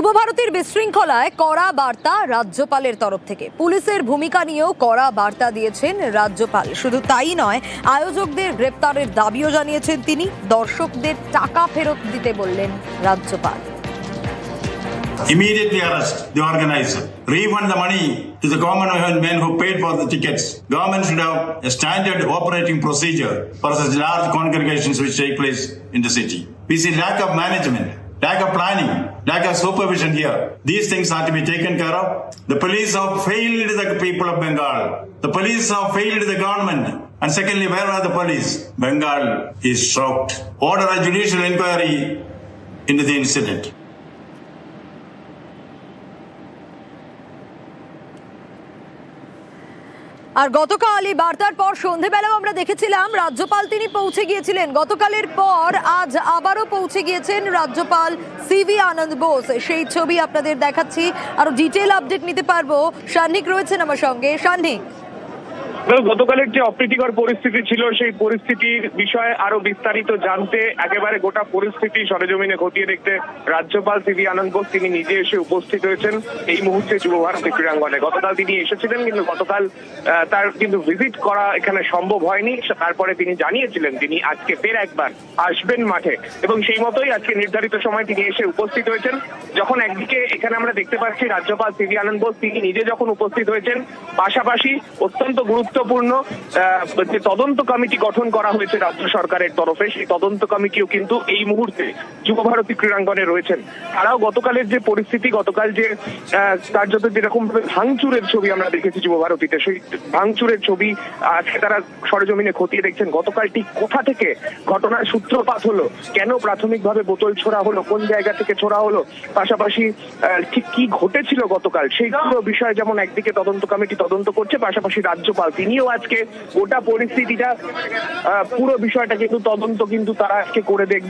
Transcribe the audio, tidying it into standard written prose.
যুবভারতীর বিশৃঙ্খলায় কড়া বার্তা রাজ্যপালের তরফ থেকে। পুলিশের ভূমিকা নিয়েও কড়া বার্তা দিয়েছেন রাজ্যপাল। শুধু তাই নয়, আয়োজকদের গ্রেপ্তারের দাবিও জানিয়েছেন তিনি। দর্শকদের টাকা ফেরত দিতে বললেন রাজ্যপাল। Immediately arrest the organizer. Refund the money to the common men who paid for the tickets. Government should have a standard operating procedure for such large congregations which take place in the city. We see lack of management, lack of planning, lack of supervision here. These things are to be taken care of. The police have failed the people of Bengal. The police have failed the government. And secondly, where are the police? Bengal is shocked. Order a judicial inquiry into the incident. আর গতকাল এই বার্তার পর সন্ধেবেলাও আমরা দেখেছিলাম রাজ্যপাল তিনি পৌঁছে গিয়েছিলেন। গতকালের পর আজ আবারও পৌঁছে গিয়েছেন রাজ্যপাল সিভি আনন্দ বোস। সেই ছবি আপনাদের দেখাচ্ছি, আরো ডিটেল আপডেট নিতে পারবো। সান্নিক রয়েছেন আমার সঙ্গে। সান্নিক, গতকালের যে অপ্রীতিকর পরিস্থিতি ছিল সেই পরিস্থিতির বিষয়ে আরো বিস্তারিত জানতে, একেবারে গোটা পরিস্থিতি সরেজমিনে খতিয়ে দেখতে রাজ্যপাল সিভি আনন্দ বোস তিনি নিজে এসে উপস্থিত হয়েছেন এই মুহূর্তে যুবভারতী ক্রীড়াঙ্গনে। গতকাল তিনি এসেছিলেন, কিন্তু গতকাল তার কিন্তু ভিজিট করা এখানে সম্ভব হয়নি। তারপরে তিনি জানিয়েছিলেন তিনি আজকে ফের একবার আসবেন মাঠে, এবং সেই মতোই আজকে নির্ধারিত সময় তিনি এসে উপস্থিত হয়েছেন। যখন একদিকে এখানে আমরা দেখতে পাচ্ছি রাজ্যপাল সিভি আনন্দ বোস তিনি নিজে যখন উপস্থিত হয়েছেন, পাশাপাশি অত্যন্ত গুরুত্বপূর্ণ যে তদন্ত কমিটি গঠন করা হয়েছে রাজ্য সরকারের তরফে, সেই তদন্ত কমিটিও কিন্তু এই মুহূর্তে যুবভারতী ক্রীড়াঙ্গনে রয়েছেন। তারাও গতকালের যে পরিস্থিতি, গতকাল যে কার্যত যেরকম ভাবে ভাঙচুরের ছবি আমরা দেখেছি যুবভারতীতে, সেই ভাঙচুরের ছবি আজকে তারা সরেজমিনে খতিয়ে দেখছেন। গতকাল ঠিক কোথা থেকে ঘটনার সূত্রপাত হলো, কেন প্রাথমিকভাবে বোতল ছোড়া হলো, কোন জায়গা থেকে ছোড়া হলো, পাশাপাশি ঠিক কি ঘটেছিল গতকাল, সেই পুরো বিষয়ে যেমন একদিকে তদন্ত কমিটি তদন্ত করছে, পাশাপাশি রাজ্যপাল তিনিও আজকে গোটা পরিস্থিতিটা পুরো বিষয়টা কিন্তু তদন্ত কিন্তু তারা আজকে করে দেখবে।